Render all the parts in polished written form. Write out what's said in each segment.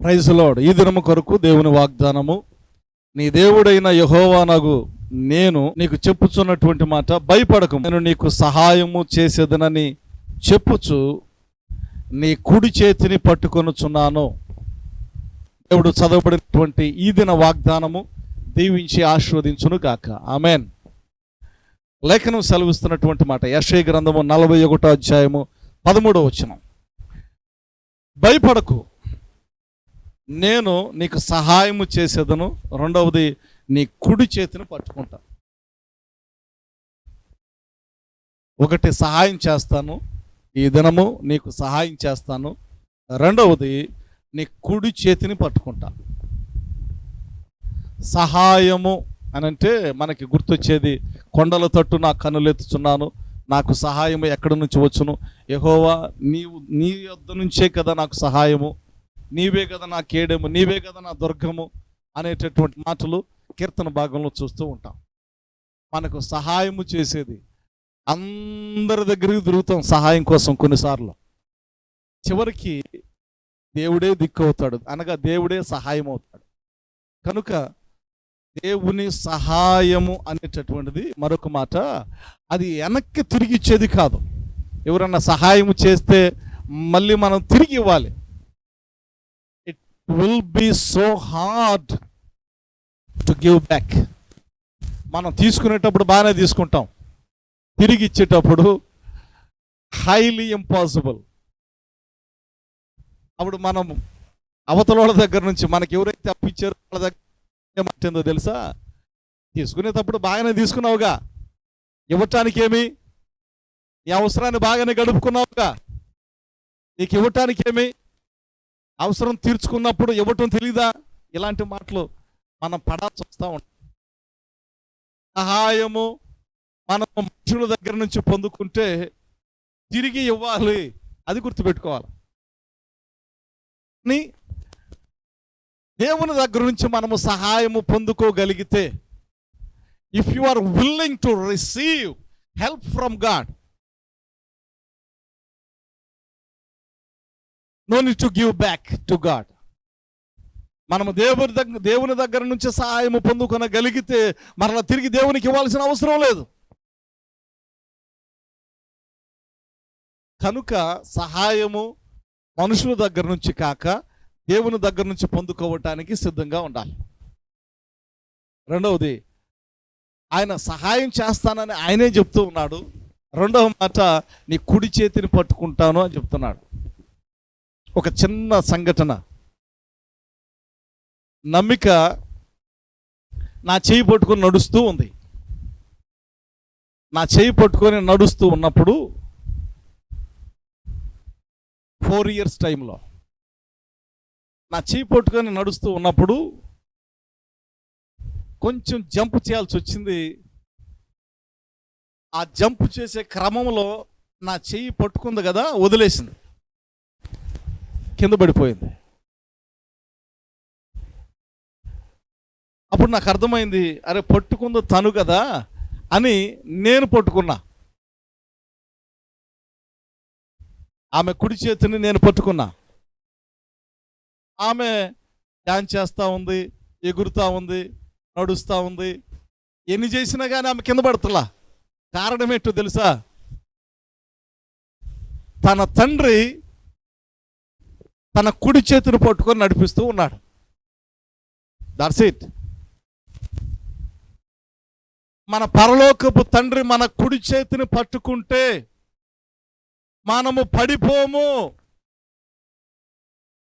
Praise lord. ఈ దినము కొరకు దేవుని వాగ్దానము, నీ దేవుడైన యెహోవానగు నేను నీకు చెప్పుచున్నటువంటి మాట, భయపడకు, నేను నీకు సహాయము చేసేదనని చెప్పుచు నీ కుడి చేతిని పట్టుకొనుచున్నాను. దేవుడు చదవబడినటువంటి ఈ దిన వాగ్దానము దీవించి ఆశీర్వదించును గాక. ఆమెన్. లేఖనం సెలవిస్తున్నటువంటి మాట యెషయా గ్రంథము 41వ అధ్యాయము 13వ వచనం. భయపడకు, నేను నీకు సహాయము చేసేదను. రెండవది, నీ కుడి చేతిని పట్టుకుంటా. ఒకటి, సహాయం చేస్తాను, ఈ దినము నీకు సహాయం చేస్తాను. రెండవది, నీ కుడి చేతిని పట్టుకుంటా. సహాయము అని అంటే మనకి గుర్తొచ్చేది, కొండల తట్టు నా కన్నులెత్తుచున్నాను, నాకు సహాయము ఎక్కడి నుంచి వచ్చును, యెహోవా నీ యొద్ద నుంచే కదా నాకు సహాయము, నీవే కదా నా కేడెము, నీవే కదా నా దుర్గము అనేటటువంటి మాటలు కీర్తన భాగంలో చూస్తూ ఉంటాం. మనకు సహాయము చేసేది, అందరి దగ్గరికి తిరుగుతాం సహాయం కోసం. కొన్నిసార్లు చివరికి దేవుడే దిక్కు అవుతాడు, అనగా దేవుడే సహాయం అవుతాడు. కనుక దేవుని సహాయము అనేటటువంటిది మరొక మాట, అది వెనక్కి తిరిగి ఇచ్చేది కాదు. ఎవరన్నా సహాయం చేస్తే మళ్ళీ మనం తిరిగి ఇవ్వాలి. It will be so hard to give back. మనం తీసుకునేటప్పుడు బాగానే తీసుకుంటాం, తిరిగి ఇచ్చేటప్పుడు హైలీ ఇంపాసిబుల్. అప్పుడు మనం అవతల వాళ్ళ దగ్గర నుంచి, మనకి ఎవరైతే అప్పిచ్చారో వాళ్ళ దగ్గర ఏమంటుందో తెలుసా, తీసుకునేటప్పుడు బాగానే తీసుకున్నావుగా, ఇవ్వటానికి ఏమి, ఈ అవసరాన్ని బాగానే గడుపుకున్నావుగా, నీకు ఇవ్వటానికి ఏమి, అవసరం తీర్చుకున్నప్పుడు ఇవ్వటం తెలీదా? ఇలాంటి మాటలు మనం పడాల్సి వస్తూ ఉంటాం. సహాయము మనం మనుషుల దగ్గర నుంచి పొందుకుంటే తిరిగి ఇవ్వాలి, అది గుర్తుపెట్టుకోవాలి. దేవుని దగ్గర నుంచి మనము సహాయము పొందుకోగలిగితే, if you are willing to receive help from God, no need to give back to God. మనము దేవుని దగ్గర నుంచి సహాయము పొందుకొనగలిగితే మరలా తిరిగి దేవునికి ఇవ్వాల్సిన అవసరం లేదు. కనుక సహాయము మనుషుల దగ్గర నుంచి కాక దేవుని దగ్గర నుంచి పొందుకోవటానికి సిద్ధంగా ఉండాలి. రెండవది, ఆయన సహాయం చేస్తానని ఆయనే చెప్తూ ఉన్నాడు. రెండవ మాట, నీ కుడి చేతిని పట్టుకుంటాను అని చెప్తున్నాడు. ఒక చిన్న సంఘటన, నమ్మిక నా చేయి పట్టుకొని నడుస్తూ ఉంది. నా చేయి పట్టుకొని నడుస్తూ ఉన్నప్పుడు 4 years టైంలో నా చేయి పట్టుకొని నడుస్తూ ఉన్నప్పుడు కొంచెం జంప్ చేయాల్సి వచ్చింది. ఆ జంప్ చేసే క్రమంలో నా చెయ్యి పట్టుకుంది కదా, వదిలేసింది, కింద పడిపోయింది. అప్పుడు నాకు అర్థమైంది, అరే పట్టుకుందో తను కదా అని నేను పట్టుకున్నా. ఆమె కుడి చేతిని నేను పట్టుకున్నా. ఆమె డాన్స్ చేస్తూ ఉంది, ఎగురుతూ ఉంది, నడుస్తూ ఉంది. ఎన్ని చేసినా కానీ ఆమె కింద పడుతులా. కారణం ఏంటో తెలుసా? తన తండ్రి తన కుడి చేతిని పట్టుకొని నడిపిస్తూ ఉన్నాడు. That's it. మన పరలోకపు తండ్రి మన కుడి చేతిని పట్టుకుంటే మనము పడిపోము.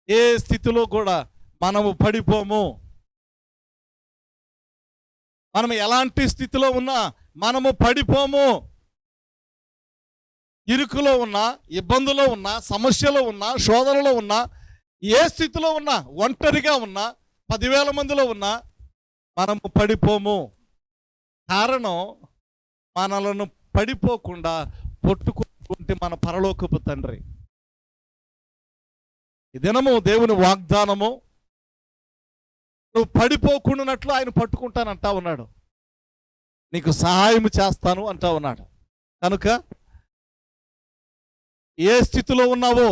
ఏ స్థితిలో కూడా మనము పడిపోము. మనం ఎలాంటి స్థితిలో ఉన్నా మనము పడిపోము. ఇరుకులో ఉన్నా, ఇబ్బందులో ఉన్నా, సమస్యలో ఉన్నా, శోధనలో ఉన్నా, ఏ స్థితిలో ఉన్నా, ఒంటరిగా ఉన్నా, 10,000 మందిలో ఉన్నా మనము పడిపోము. కారణం, మనలను పడిపోకుండా పట్టుకుంటే మన పరలోకపు తండ్రి. ఈ దినము దేవుని వాగ్దానము, నువ్వు పడిపోకుండానట్లు ఆయన పట్టుకుంటానంటా ఉన్నాడు, నీకు సహాయం చేస్తాను అంటా ఉన్నాడు. కనుక ఏ స్థితిలో ఉన్నావో,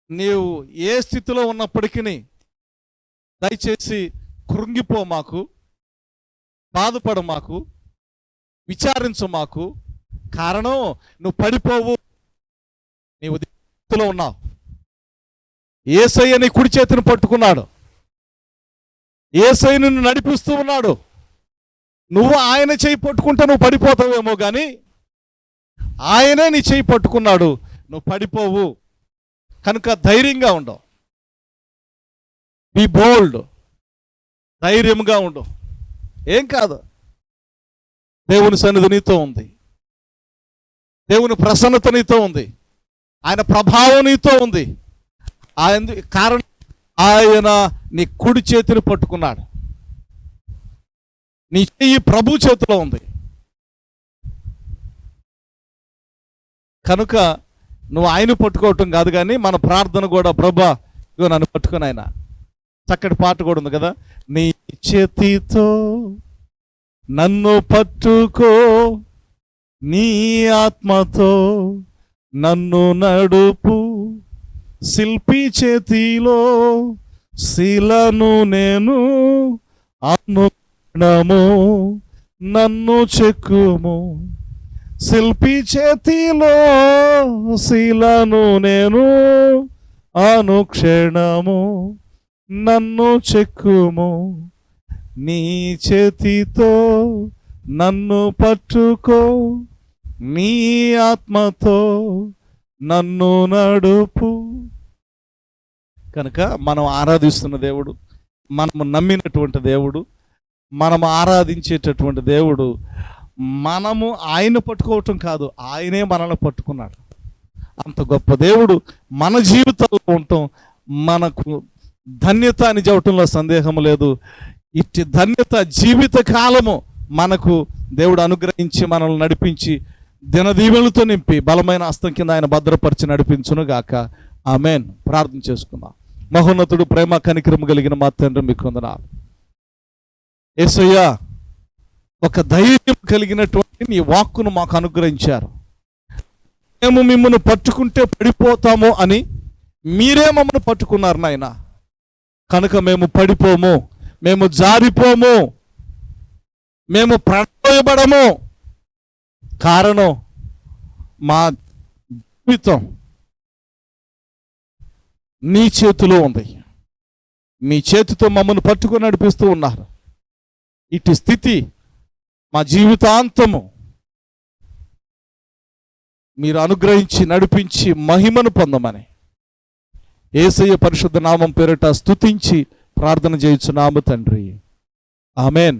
నీవు ఏ స్థితిలో ఉన్నప్పటికీ దయచేసి కృంగిపో మాకు, బాధపడు మాకు, విచారించు మాకు. కారణం నువ్వు పడిపోవు, నీవు స్థితిలో ఉన్నావు. యేసయ్య నీ కుడి చేతిని పట్టుకున్నాడు, యేసయ్య నిన్ను నడిపిస్తూ ఉన్నాడు. నువ్వు ఆయన చేయి పట్టుకుంటే నువ్వు పడిపోతావేమో కానీ ఆయనే నీ చేయి పట్టుకున్నాడు, నువ్వు పడిపోవు. కనుక ధైర్యంగా ఉండవు, బీ బోల్డ్, ధైర్యంగా ఉండు. ఏం కాదు, దేవుని సన్నిధి నీతో ఉంది, దేవుని ప్రసన్నత నీతో ఉంది, ఆయన ప్రభావం నీతో ఉంది. కారణం ఆయన నీ కుడి చేతిని పట్టుకున్నాడు, నీ చెయ్యి ప్రభు చేతిలో ఉంది. కనుక నువ్వు ఆయన పట్టుకోవటం కాదు కానీ మన ప్రార్థన కూడా, ప్రభా ఇగో నన్ను పట్టుకుని. ఆయన చక్కటి పాట కూడా ఉంది కదా, నీ చేతితో నన్ను పట్టుకో, నీ ఆత్మతో నన్ను నడుపు, శిల్పి చేతిలో శిలను నేను, అనుక్షణము నన్ను చెక్కుము. శిల్పి చేతిలో శిలను నేను, అనుక్షణము నన్ను చెక్కుము. నీ చేతితో నన్ను పట్టుకో, నీ ఆత్మతో నన్ను నడుపు. కనుక మనం ఆరాధిస్తున్న దేవుడు, మనము నమ్మినటువంటి దేవుడు, మనము ఆరాధించేటటువంటి దేవుడు, మనము ఆయన పట్టుకోవటం కాదు, ఆయనే మనల్ని పట్టుకున్నాడు. అంత గొప్ప దేవుడు మన జీవితంలో ఉండటం మనకు ధన్యత అని చెప్పటంలో సందేహం లేదు. ఇట్టి ధన్యత జీవిత కాలము మనకు దేవుడు అనుగ్రహించి మనల్ని నడిపించి దినదీవెనలతో నింపి బలమైన హస్తం కింద ఆయన భద్రపరిచి నడిపించును గాక. ఆమేన్. ప్రార్థన చేసుకుందాం. మహోన్నతుడు, ప్రేమ కనికరము కలిగిన మా తండ్రి, మీకు వందనాలు. యేసయ్యా, ఒక ధైర్యం కలిగినటువంటి నీ వాక్కును మాకు అనుగ్రహించారు. మేము మిమ్మల్ని పట్టుకుంటే పడిపోతాము అని మీరే మమ్మల్ని పట్టుకున్నారు నాయన. కనుక మేము పడిపోము, మేము జారిపోము, మేము ప్రణయబడము. కారణం మా జీవితం నీ చేతిలో ఉంది. మీ చేతితో మమ్మల్ని పట్టుకొని నడిపిస్తూ ఉన్నారు. ఇటు స్థితి మా జీవితాంతము మీరు అనుగ్రహించి నడిపించి మహిమను పొందమని యేసయ్య పరిశుద్ధ నామం పేరిట స్తుతించి ప్రార్థన చేయుచున్నాము తండ్రి. ఆమేన్.